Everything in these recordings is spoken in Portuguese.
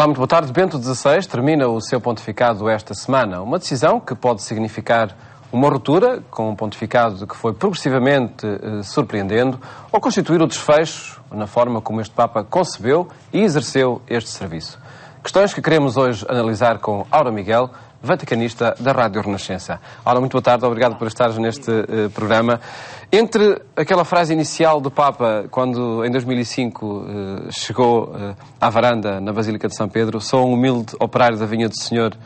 Olá, muito boa tarde. Bento XVI termina o seu pontificado esta semana. Uma decisão que pode significar uma ruptura com um pontificado que foi progressivamente surpreendendo ou constituir o desfecho na forma como este Papa concebeu e exerceu este serviço. Questões que queremos hoje analisar com Aura Miguel, vaticanista da Rádio Renascença. Aura, muito boa tarde. Obrigado por estares neste programa. Entre aquela frase inicial do Papa, quando em 2005 chegou à varanda na Basílica de São Pedro, sou um humilde operário da vinha do Senhor,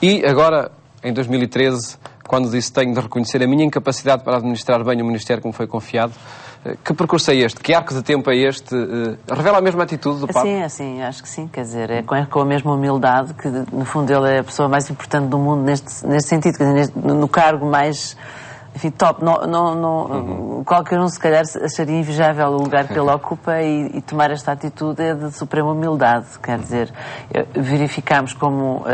e agora, em 2013, quando disse tenho de reconhecer a minha incapacidade para administrar bem o ministério que me foi confiado, que percurso é este? Que arco de tempo é este? Revela a mesma atitude do Papa? Sim, acho que sim. Quer dizer, é com a mesma humildade que, no fundo, ele é a pessoa mais importante do mundo neste sentido. Quer dizer, no cargo mais, enfim, top. Qualquer um, se calhar, acharia invejável o lugar que ele ocupa e tomar esta atitude é de suprema humildade. Quer dizer, verificamos como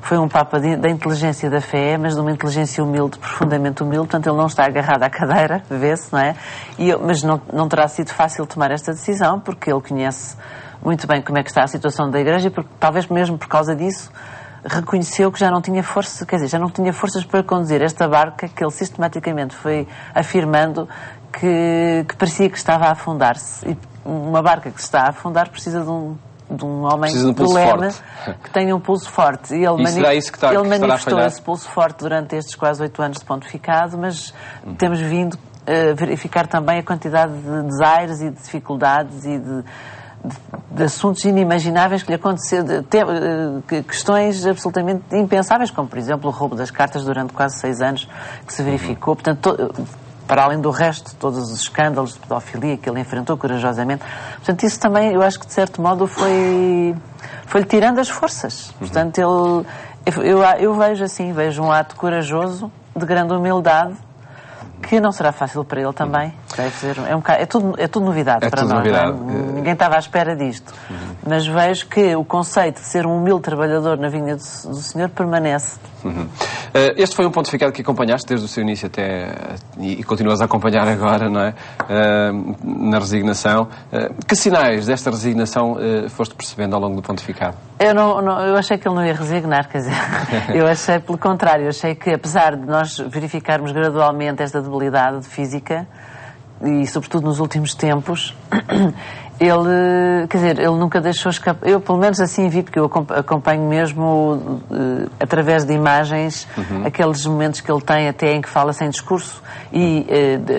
foi um Papa da inteligência da fé, mas de uma inteligência humilde, profundamente humilde. Portanto, ele não está agarrado à cadeira, vê-se, não é? Mas não terá sido fácil tomar esta decisão, porque ele conhece muito bem como é que está a situação da Igreja e talvez mesmo por causa disso reconheceu que já não tinha força, quer dizer, já não tinha forças para conduzir esta barca que ele sistematicamente foi afirmando que parecia que estava a afundar-se. E uma barca que se está a afundar precisa de um homem do leme que tenha um pulso forte. E ele manifestou esse pulso forte durante estes quase 8 anos de pontificado, mas temos vindo a verificar também a quantidade de desaires e de dificuldades e de assuntos inimagináveis que lhe aconteceram, questões absolutamente impensáveis, como, por exemplo, o roubo das cartas durante quase 6 anos que se verificou. Portanto, para além do resto, todos os escândalos de pedofilia que ele enfrentou corajosamente. Portanto, isso também, eu acho que, de certo modo, foi-lhe tirando as forças. Portanto, eu vejo assim, vejo um ato corajoso, de grande humildade, que não será fácil para ele também. Deve ser, é tudo novidade para nós. Ninguém estava à espera disto. Mas vejo que o conceito de ser um humilde trabalhador na vinha do Senhor permanece. Este foi um pontificado que acompanhaste desde o seu início até e continuas a acompanhar agora, não é? Na resignação. Que sinais desta resignação foste percebendo ao longo do pontificado? Eu achei que ele não ia resignar, quer dizer, eu achei pelo contrário, eu achei que apesar de nós verificarmos gradualmente esta debilidade física, e sobretudo nos últimos tempos, ele nunca deixou escapar. Eu pelo menos assim vi, porque eu acompanho mesmo através de imagens aqueles momentos que ele tem até em que fala sem discurso, e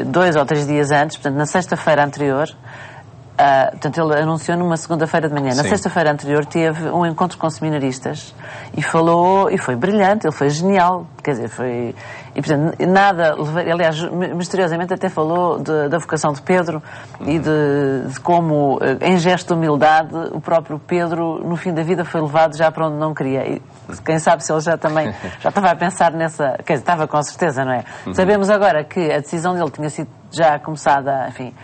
2 ou 3 dias antes, portanto na sexta-feira anterior, portanto ele anunciou numa segunda-feira de manhã. Na sexta-feira anterior teve um encontro com seminaristas e falou, e foi brilhante, ele foi genial, quer dizer, foi... E, portanto, aliás, misteriosamente até falou da vocação de Pedro e de como, em gesto de humildade, o próprio Pedro, no fim da vida, foi levado já para onde não queria. E quem sabe se ele já estava a pensar nessa... Quer dizer, estava com certeza, não é? Sabemos agora que a decisão dele tinha sido já começada, enfim...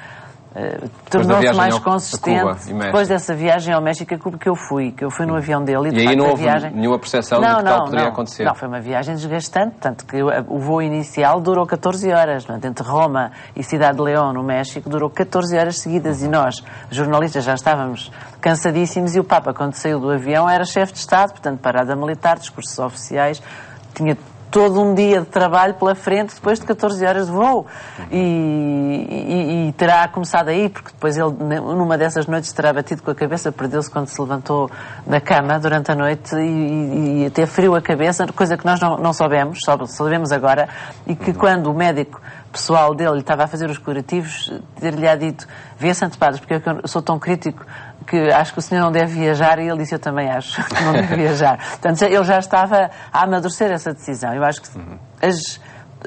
tornou-se mais consistente depois dessa viagem ao México a Cuba que eu fui no avião dele e aí não houve nenhuma percepção de que tal poderia acontecer? Não, foi uma viagem desgastante, tanto que o voo inicial durou 14 horas, entre Roma e Cidade de León, no México, durou 14 horas seguidas, e nós, jornalistas, já estávamos cansadíssimos, e o Papa, quando saiu do avião, era chefe de Estado, portanto, parada militar, discursos oficiais, tinha todo um dia de trabalho pela frente depois de 14 horas de voo. E terá começado aí, porque depois ele, numa dessas noites, terá batido com a cabeça, perdeu-se quando se levantou da cama durante a noite e até feriu a cabeça, coisa que nós não soubemos, só sabemos agora, e que quando o médico pessoal dele lhe estava a fazer os curativos, ter-lhe dito: vê, Santo Padre, porque eu sou tão crítico que acho que o senhor não deve viajar, e ele disse: eu também acho que não deve viajar. Portanto, ele já estava a amadurecer essa decisão. Eu acho que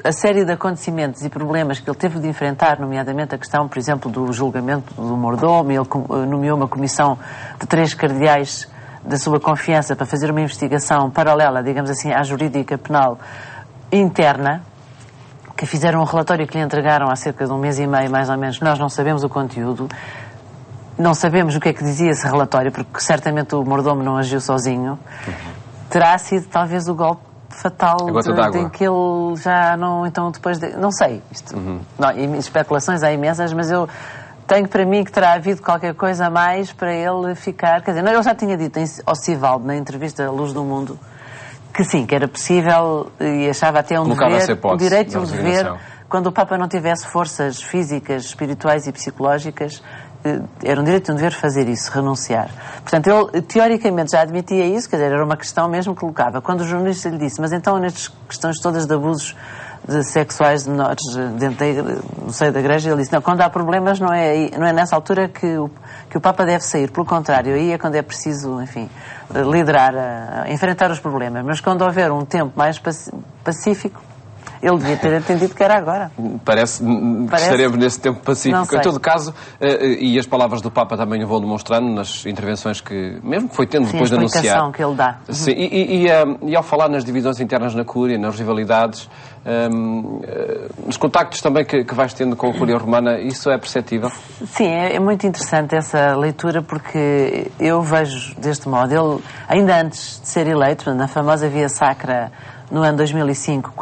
a série de acontecimentos e problemas que ele teve de enfrentar, nomeadamente a questão, por exemplo, do julgamento do mordomo, ele nomeou uma comissão de 3 cardeais da sua confiança para fazer uma investigação paralela, digamos assim, à jurídica penal interna, que fizeram um relatório que lhe entregaram há cerca de 1 mês e meio, mais ou menos. Nós não sabemos o conteúdo, não sabemos o que é que dizia esse relatório, porque certamente o mordomo não agiu sozinho. Terá sido talvez o golpe fatal em que ele já não... Então, depois de... Não sei. Não, especulações há imensas, mas eu tenho para mim que terá havido qualquer coisa a mais para ele ficar... Quer dizer, não, ele já tinha dito ao Sivaldo, na entrevista Luz do Mundo, que sim, que era possível e achava até um dever, um direito e um dever, quando o Papa não tivesse forças físicas, espirituais e psicológicas, era um direito e um dever fazer isso, renunciar. Portanto, ele teoricamente já admitia isso, quer dizer, era uma questão mesmo que colocava. Quando o jornalista lhe disse, mas então nestas questões todas de abusos sexuais de menores dentro no seio da Igreja, ele disse, não, quando há problemas não é nessa altura que o Papa deve sair, pelo contrário, aí é quando é preciso, enfim, liderar, enfrentar os problemas, mas quando houver um tempo mais pacífico, ele devia ter entendido que era agora. Parece que estaremos nesse tempo pacífico. Em todo caso, e as palavras do Papa também o vão demonstrando nas intervenções que, mesmo que foi tendo depois de anunciar. A explicação que ele dá. Sim, e ao falar nas divisões internas na Cúria, nas rivalidades, nos contactos também que vais tendo com a Cúria Romana, isso é perceptível? Sim, é muito interessante essa leitura, porque eu vejo deste modo, ele, ainda antes de ser eleito, na famosa Via Sacra, no ano 2005,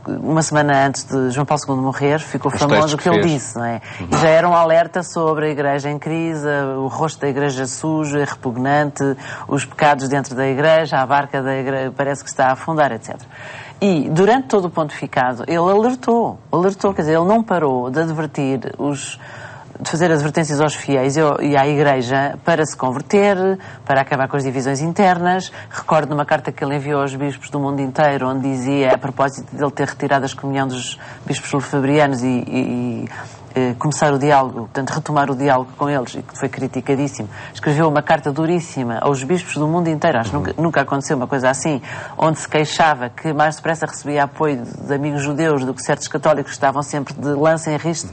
uma semana antes de João Paulo II morrer, ficou famoso o que ele disse, não é? E já era um alerta sobre a Igreja em crise, o rosto da Igreja sujo, repugnante, os pecados dentro da Igreja, a barca da Igreja parece que está a afundar, etc. E, durante todo o pontificado, ele alertou, quer dizer, ele não parou de advertir de fazer advertências aos fiéis e à Igreja para se converter, para acabar com as divisões internas. Recordo numa carta que ele enviou aos bispos do mundo inteiro, onde dizia, a propósito de ele ter retirado a excomunhão dos bispos lefebrianos e começar o diálogo, portanto, retomar o diálogo com eles, e que foi criticadíssimo, escreveu uma carta duríssima aos bispos do mundo inteiro, acho que nunca aconteceu uma coisa assim, onde se queixava que mais depressa recebia apoio de amigos judeus do que certos católicos que estavam sempre de lança em riste,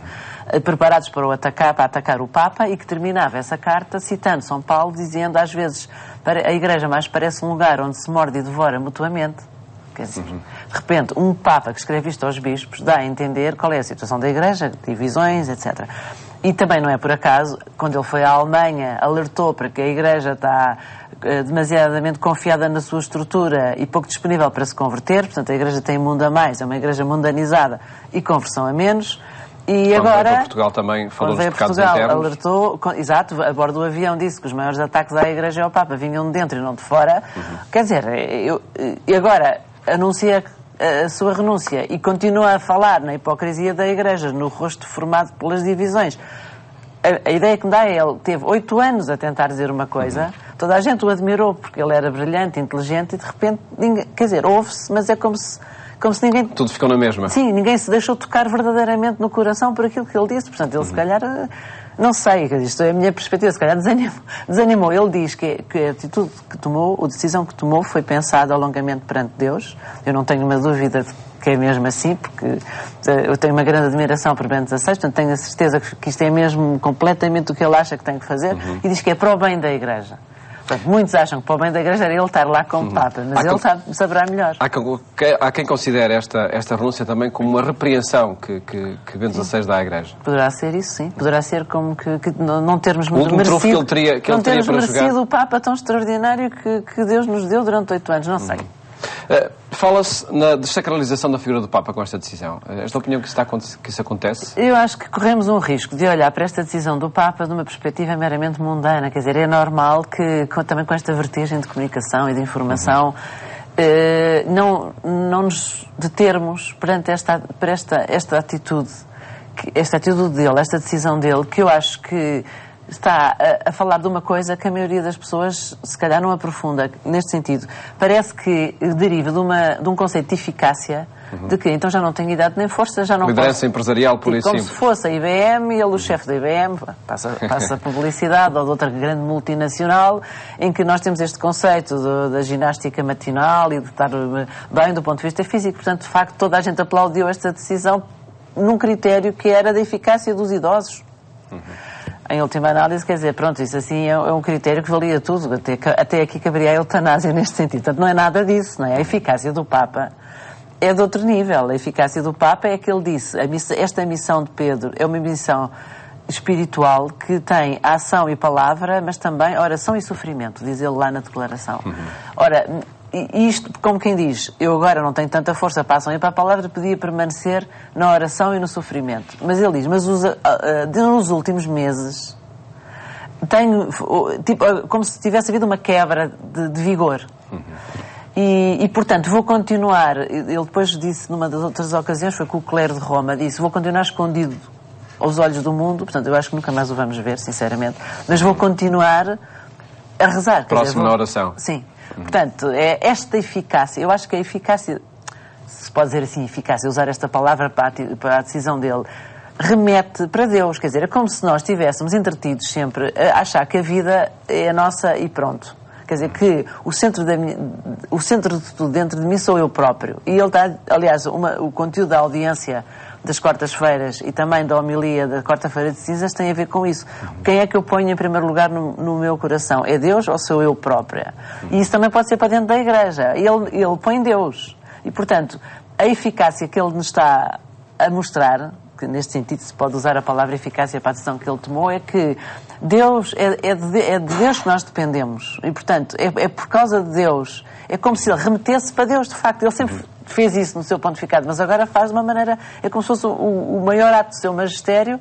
preparados para atacar o Papa, e que terminava essa carta citando São Paulo, dizendo, às vezes, a Igreja mais parece um lugar onde se morde e devora mutuamente. Quer dizer, de repente, um Papa que escreve isto aos bispos dá a entender qual é a situação da Igreja, divisões, etc. E também não é por acaso, quando ele foi à Alemanha, alertou para que a Igreja está demasiadamente confiada na sua estrutura e pouco disponível para se converter, portanto a Igreja tem mundo a mais, é uma Igreja mundanizada e conversão a menos. E quando agora, veio para Portugal também falou dos pecados internos. Alertou, exato, a bordo do avião disse que os maiores ataques à Igreja e ao Papa vinham de dentro e não de fora. Quer dizer, e agora anuncia a sua renúncia e continua a falar na hipocrisia da Igreja, no rosto formado pelas divisões. A ideia que me dá é, ele teve 8 anos a tentar dizer uma coisa, toda a gente o admirou porque ele era brilhante, inteligente, e de repente, quer dizer, ouve-se, mas é como se ninguém... Tudo ficou na mesma. Sim, ninguém se deixou tocar verdadeiramente no coração por aquilo que ele disse. Portanto, ele se calhar, não sei, isto é a minha perspectiva, se calhar desanimou. Ele diz que a atitude que tomou, a decisão que tomou, foi pensada longamente perante Deus. Eu não tenho uma dúvida de que é mesmo assim, porque eu tenho uma grande admiração por Bento XVI, portanto tenho a certeza que isto é mesmo completamente o que ele acha que tem que fazer, e diz que é para o bem da Igreja. Portanto, muitos acham que para o bem da Igreja era ele estar lá como Papa, mas ele saberá melhor. Há quem considere esta renúncia também como uma repreensão que Bento XVI dá à Igreja. Poderá ser isso, sim. Poderá ser como que não termos merecido que ele teria para merecido o Papa tão extraordinário que Deus nos deu durante 8 anos, não sei. Fala-se na desacralização da figura do Papa com esta decisão. Esta opinião que isso acontece? Eu acho que corremos um risco de olhar para esta decisão do Papa de uma perspectiva meramente mundana. Quer dizer, é normal que, também com esta vertigem de comunicação e de informação, não nos determos perante esta atitude dele, esta decisão dele, que eu acho que está a falar de uma coisa que a maioria das pessoas se calhar não aprofunda neste sentido. Parece que deriva de um conceito de eficácia, de que então já não tenho idade nem força, já não liderança posso... empresarial, por isso. Como se fosse a IBM e ele o chefe da IBM, passa publicidade, ou de outra grande multinacional, em que nós temos este conceito da ginástica matinal e de estar bem do ponto de vista físico. Portanto, de facto, toda a gente aplaudiu esta decisão num critério que era da eficácia dos idosos. Em última análise, quer dizer, pronto, isso assim é um critério que valia tudo, até aqui caberia a eutanásia neste sentido. Portanto, não é nada disso, não é? A eficácia do Papa é de outro nível. A eficácia do Papa é que ele disse, esta missão de Pedro é uma missão espiritual que tem ação e palavra, mas também oração e sofrimento, diz ele lá na declaração. Ora, isto, como quem diz, eu agora não tenho tanta força para a ação e para a palavra, podia permanecer na oração e no sofrimento. Mas ele diz, mas nos últimos meses tenho, tipo, como se tivesse havido uma quebra de vigor. E, portanto, vou continuar, ele depois disse, numa das outras ocasiões, foi com o clero de Roma, disse, vou continuar escondido aos olhos do mundo, portanto, eu acho que nunca mais o vamos ver, sinceramente, mas vou continuar a rezar. Próximo na oração. Sim. Portanto, é esta eficácia, eu acho que a eficácia, se pode dizer assim, eficácia, usar esta palavra para a decisão dele, remete para Deus, quer dizer, é como se nós estivéssemos entretidos sempre a achar que a vida é a nossa e pronto. Quer dizer, que o centro de tudo dentro de mim sou eu próprio. E ele está, aliás, o conteúdo da audiência das quartas-feiras e também da homilia da quarta-feira de cinzas tem a ver com isso. Quem é que eu ponho em primeiro lugar no meu coração? É Deus ou sou eu própria? E isso também pode ser para dentro da igreja. Ele põe Deus. E, portanto, a eficácia que ele nos está a mostrar, que neste sentido se pode usar a palavra eficácia para a decisão que ele tomou, é que Deus, é de Deus que nós dependemos. E, portanto, é por causa de Deus. É como se ele remetesse para Deus, de facto. Ele sempre fez isso no seu pontificado, mas agora faz de uma maneira, é como se fosse o maior ato do seu magistério,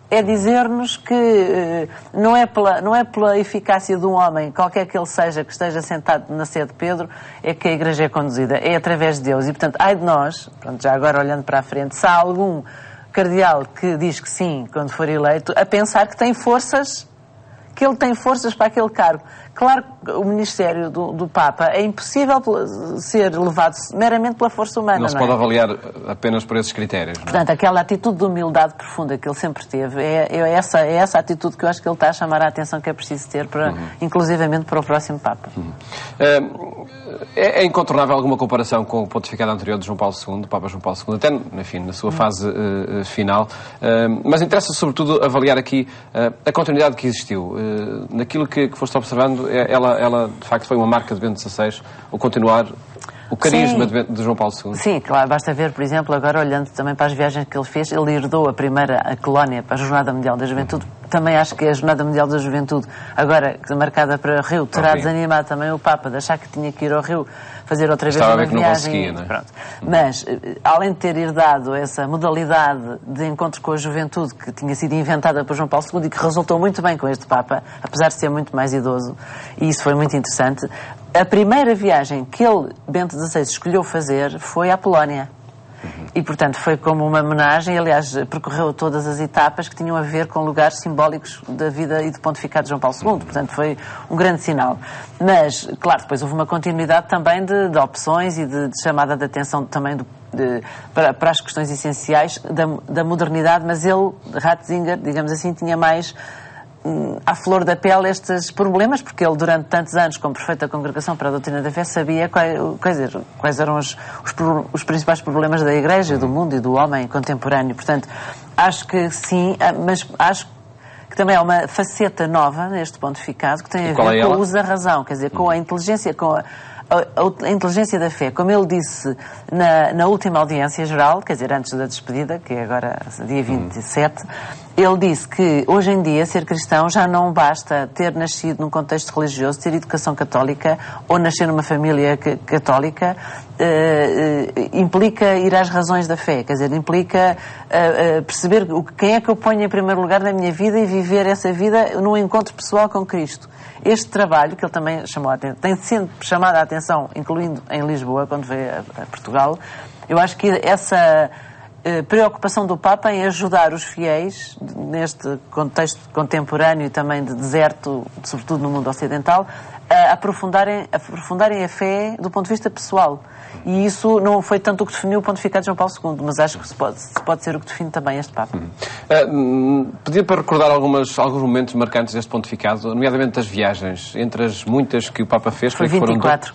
é dizer-nos que não é pela eficácia de um homem, qualquer que ele seja, que esteja sentado na sé de Pedro, é que a Igreja é conduzida. É através de Deus. E, portanto, ai de nós, pronto, já agora olhando para a frente, se há algum cardeal que diz que sim, quando for eleito, a pensar que tem forças, que ele tem forças para aquele cargo. Claro que o ministério do Papa é impossível ser levado meramente pela força humana. Não se pode avaliar apenas por esses critérios. Não é? Portanto, aquela atitude de humildade profunda que ele sempre teve, é essa atitude que eu acho que ele está a chamar a atenção que é preciso ter, inclusivamente para o próximo Papa. É incontornável alguma comparação com o pontificado anterior de João Paulo II, Papa João Paulo II, até, enfim, na sua fase final. Mas interessa, sobretudo, avaliar aqui a continuidade que existiu. Naquilo que foste observando, ela de facto foi uma marca de Bento XVI, o continuar, o carisma de João Paulo II. Sim, claro, basta ver, por exemplo, agora olhando também para as viagens que ele fez, ele herdou a Colónia para a Jornada Mundial da Juventude. Também acho que a Jornada Mundial da Juventude, agora marcada para Rio, terá desanimado também o Papa de achar que tinha que ir ao Rio fazer outra vez uma viagem. Não conseguia, não é? Pronto. Mas, além de ter herdado essa modalidade de encontro com a juventude que tinha sido inventada por João Paulo II e que resultou muito bem com este Papa, apesar de ser muito mais idoso, e isso foi muito interessante, a primeira viagem que ele, Bento XVI, escolheu fazer foi à Polónia. E, portanto, foi como uma homenagem, aliás, percorreu todas as etapas que tinham a ver com lugares simbólicos da vida e do pontificado de João Paulo II. Portanto, foi um grande sinal. Mas, claro, depois houve uma continuidade também de opções e de chamada de atenção também para as questões essenciais da modernidade, mas ele, Ratzinger, digamos assim, tinha mais à flor da pele estes problemas, porque ele durante tantos anos, como prefeito da Congregação para a Doutrina da Fé, sabia quais eram os principais problemas da Igreja, do mundo e do homem contemporâneo. Portanto, acho que sim, mas acho que também há uma faceta nova neste pontificado que tem a ver com o uso da razão, quer dizer, com a inteligência, com a inteligência da fé. Como ele disse na última audiência geral, quer dizer, antes da despedida, que é agora dia 27, ele disse que hoje em dia ser cristão já não basta ter nascido num contexto religioso, ter educação católica ou nascer numa família católica, implica ir às razões da fé, quer dizer, implica perceber quem é que eu ponho em primeiro lugar na minha vida e viver essa vida num encontro pessoal com Cristo. Este trabalho, que ele também chamou a atenção, tem sempre chamado a atenção, incluindo em Lisboa, quando veio a Portugal, eu acho que essa preocupação do Papa em ajudar os fiéis, neste contexto contemporâneo e também de deserto, sobretudo no mundo ocidental, a aprofundarem a fé do ponto de vista pessoal. E isso não foi tanto o que definiu o pontificado de João Paulo II, mas acho que pode ser o que define também este Papa. Pedia para recordar alguns momentos marcantes deste pontificado, nomeadamente das viagens, entre as muitas que o Papa fez. Foi 24.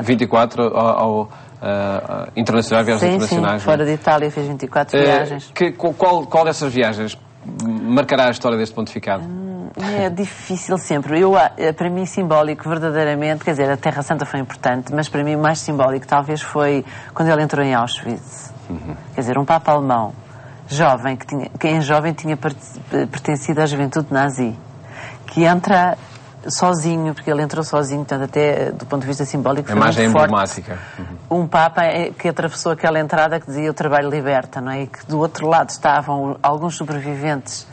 24 ao internacional, viagens internacionais. Sim, fora de Itália fez 24 viagens. Qual dessas viagens marcará a história deste pontificado? É difícil sempre. Para mim, simbólico, verdadeiramente, quer dizer, a Terra Santa foi importante, mas para mim o mais simbólico talvez foi quando ele entrou em Auschwitz. Quer dizer, um Papa alemão, jovem, que em jovem tinha pertencido à juventude nazi, que entra sozinho, porque ele entrou sozinho, portanto, até do ponto de vista simbólico, foi imagem muito emblemática. Forte. Um Papa que atravessou aquela entrada que dizia o trabalho liberta, não é? E que do outro lado estavam alguns sobreviventes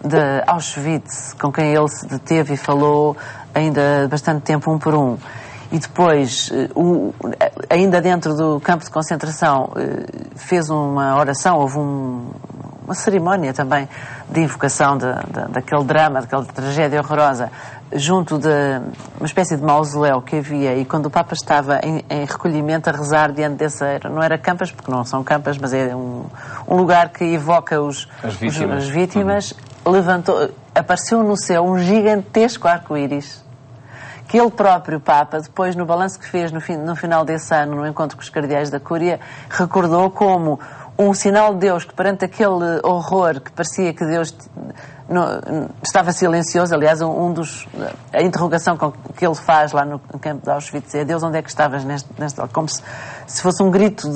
de Auschwitz, com quem ele se deteve e falou ainda bastante tempo, um por um. E depois, ainda dentro do campo de concentração, fez uma oração, houve uma cerimónia também de invocação daquele drama, daquela tragédia horrorosa, junto de uma espécie de mausoléu que havia, e quando o Papa estava em recolhimento a rezar diante dessa... Não era campas, porque não são campas, mas é um lugar que evoca as vítimas. Apareceu no céu um gigantesco arco-íris, que ele próprio, Papa, depois no balanço que fez no final desse ano, no encontro com os cardeais da Cúria, recordou como um sinal de Deus, que perante aquele horror que parecia que Deus estava silencioso. Aliás, a interrogação que ele faz lá no campo de Auschwitz é: Deus, onde é que estavas neste como se fosse um grito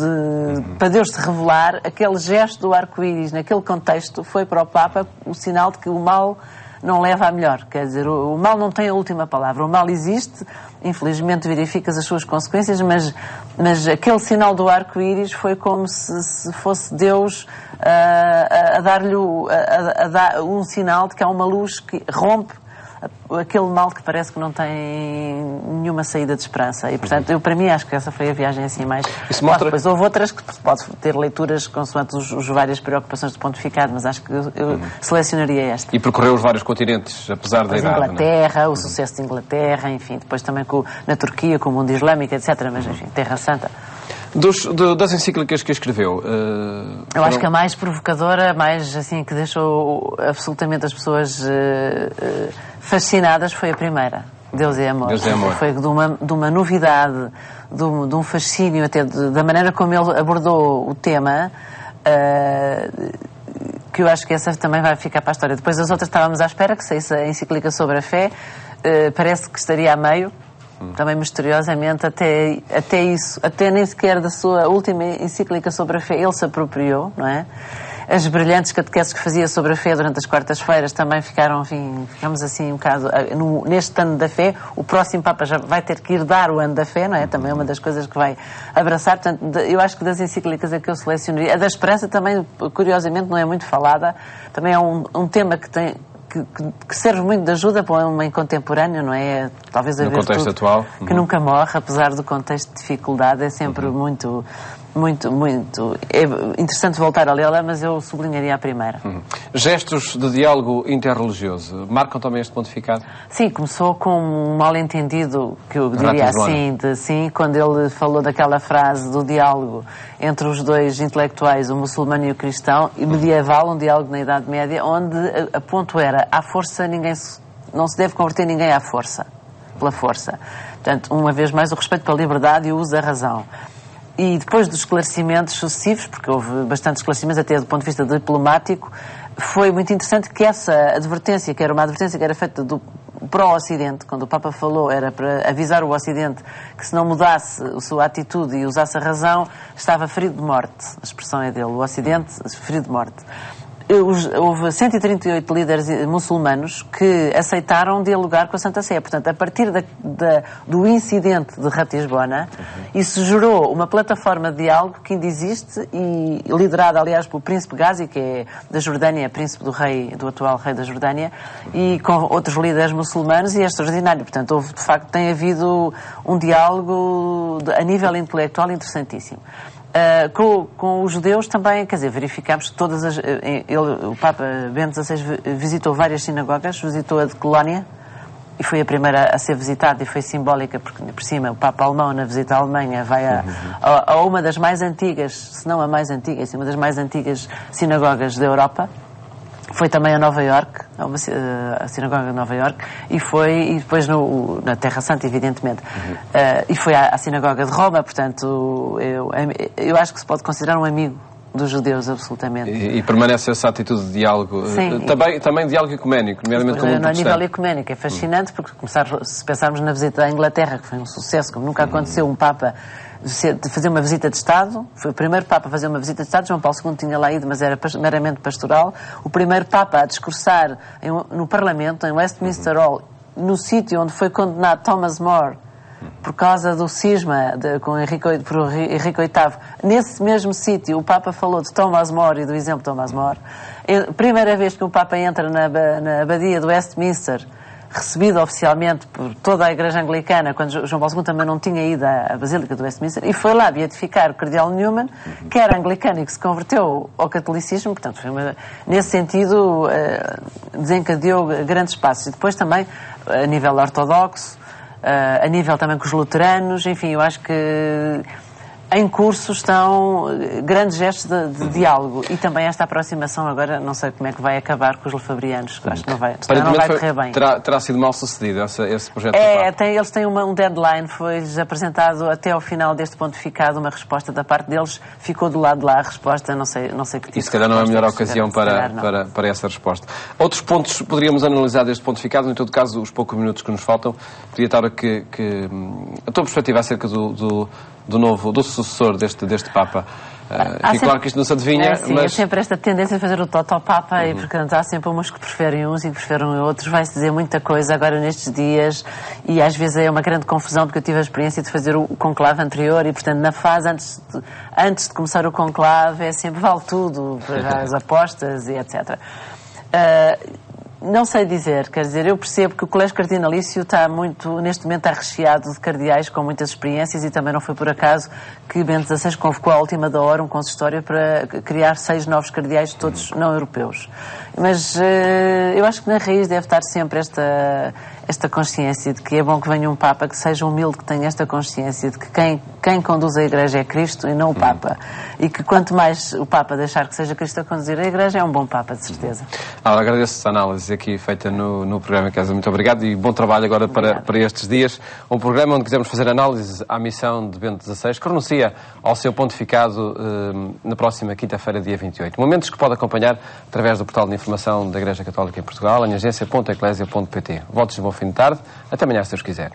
para Deus se revelar. Aquele gesto do arco-íris naquele contexto foi para o Papa o sinal de que o mal não leva a melhor. Quer dizer, o mal não tem a última palavra. O mal existe, infelizmente verifica as suas consequências, mas aquele sinal do arco-íris foi como se fosse Deus a dar-lhe um sinal de que há uma luz que rompe aquele mal que parece que não tem nenhuma saída de esperança. E, portanto, para mim, acho que essa foi a viagem assim mais... Depois houve outras que pode ter leituras consoante as várias preocupações do pontificado, mas acho que eu selecionaria esta. E percorreu os vários continentes, apesar da idade. Inglaterra, o sucesso de Inglaterra, enfim, depois também na Turquia, com o mundo islâmico, etc. Mas, enfim, Terra Santa. Das encíclicas que escreveu... Eu acho que a mais provocadora, mais assim, que deixou absolutamente as pessoas fascinadas, foi a primeira. Deus é Amor. Deus é Amor. Foi de uma novidade, de um fascínio, até da maneira como ele abordou o tema, que eu acho que essa também vai ficar para a história. Depois das outras estávamos à espera que saísse a encíclica sobre a fé, parece que estaria a meio. Também misteriosamente, até isso, até nem sequer da sua última encíclica sobre a fé, ele se apropriou, não é? As brilhantes catequeses que fazia sobre a fé durante as quartas-feiras também ficamos assim um bocado... Neste ano da fé, o próximo Papa já vai ter que ir dar o ano da fé, não é? Também é uma das coisas que vai abraçar. Portanto, eu acho que das encíclicas a que eu selecionaria... A da esperança também, curiosamente, não é muito falada. Também é um tema que tem... Que serve muito de ajuda para um homem contemporâneo, não é? Talvez a no contexto atual. Que nunca morre, apesar do contexto de dificuldade, é sempre muito é interessante voltar a lê-la, mas eu sublinharia a primeira. Gestos de diálogo interreligioso marcam também este pontificado? Sim, começou com um mal-entendido, que eu diria assim, quando ele falou daquela frase do diálogo entre os dois intelectuais, o muçulmano e o cristão, e medieval, um diálogo na Idade Média, onde a ponto era: à força não se deve converter ninguém à força, pela força. Portanto, uma vez mais, o respeito pela liberdade e o uso da razão. E depois dos esclarecimentos sucessivos, porque houve bastantes esclarecimentos até do ponto de vista diplomático, foi muito interessante que essa advertência, que era uma advertência que era feita para o Ocidente, quando o Papa falou, era para avisar o Ocidente que se não mudasse a sua atitude e usasse a razão, estava ferido de morte. A expressão é dele, o Ocidente ferido de morte. Houve 138 líderes muçulmanos que aceitaram dialogar com a Santa Sé. Portanto, a partir do incidente de Ratisbona, isso gerou uma plataforma de diálogo que ainda existe, e liderada, aliás, pelo príncipe Ghazi, que é da Jordânia, príncipe do atual rei da Jordânia, e com outros líderes muçulmanos, e é extraordinário. Portanto, de facto, tem havido um diálogo a nível intelectual interessantíssimo. Com os judeus também, quer dizer, verificámos que o Papa Bento XVI visitou várias sinagogas, visitou a de Colónia, e foi a primeira a ser visitada, e foi simbólica, porque, por cima, o Papa alemão, na visita à Alemanha, vai a uma das mais antigas, se não a mais antiga, uma das mais antigas sinagogas da Europa. Foi também a Nova Iorque, a sinagoga de Nova Iorque, e depois na Terra Santa, evidentemente. E foi à sinagoga de Roma. Portanto, eu acho que se pode considerar um amigo dos judeus, absolutamente. E permanece essa atitude de diálogo. Sim, também diálogo ecuménico, nomeadamente com o mundo protestante. A nível ecuménico é fascinante, porque se pensarmos na visita à Inglaterra, que foi um sucesso, como nunca aconteceu um Papa de fazer uma visita de Estado. Foi o primeiro Papa a fazer uma visita de Estado. João Paulo II tinha lá ido, mas era meramente pastoral. O primeiro Papa a discursar no Parlamento, em Westminster Hall, no sítio onde foi condenado Thomas More por causa do cisma por Henrique VIII, nesse mesmo sítio o Papa falou de Thomas More e do exemplo de Thomas More. Primeira vez que o Papa entra na abadia do Westminster, recebido oficialmente por toda a Igreja Anglicana, quando João Paulo II também não tinha ido à Basílica do Westminster, e foi lá beatificar o Cardeal Newman, que era anglicano e que se converteu ao catolicismo. Portanto, nesse sentido, desencadeou grandes passos. E depois também, a nível ortodoxo, a nível também com os luteranos, enfim, eu acho que em curso estão grandes gestos de diálogo, e também esta aproximação agora, não sei como é que vai acabar com os lefebvrianos, acho que não vai correr bem. Terá sido mal sucedido esse projeto? Eles têm um deadline, foi-lhes apresentado até ao final deste pontificado uma resposta da parte deles, ficou do lado de lá a resposta, não sei que tipo. E se calhar não é a melhor ocasião para essa resposta. Outros pontos poderíamos analisar deste pontificado, em todo caso, os poucos minutos que nos faltam, podia estar a tua perspectiva acerca do sucessor deste Papa. Claro que isto não se adivinha, mas... É sempre esta tendência a fazer o Toto-Papa, e portanto há sempre uns que preferem uns e que preferem outros. Vai-se dizer muita coisa agora nestes dias, e às vezes é uma grande confusão, porque eu tive a experiência de fazer o conclave anterior, e portanto na fase antes de começar o conclave é sempre vale tudo, as apostas e etc. Não sei dizer, quer dizer, eu percebo que o Colégio Cardinalício está neste momento está recheado de cardeais com muitas experiências, e também não foi por acaso que Bento XVI convocou à última da hora um consistório para criar 6 novos cardeais, todos não europeus. Mas eu acho que na raiz deve estar sempre esta consciência de que é bom que venha um Papa que seja humilde, que tenha esta consciência de que quem conduz a Igreja é Cristo e não o Papa. E que quanto mais o Papa deixar que seja Cristo a conduzir a Igreja, é um bom Papa, de certeza. Agradeço a análise aqui feita no programa, Casa. Muito obrigado e bom trabalho agora para estes dias. Um programa onde quisemos fazer análise à missão de Bento XVI, que renuncia ao seu pontificado na próxima quinta-feira, dia 28. Momentos que pode acompanhar através do portal de informação da Igreja Católica em Portugal, em agência.eclesia.pt. Votos de bom fim de tarde. Até amanhã, se Deus quiser.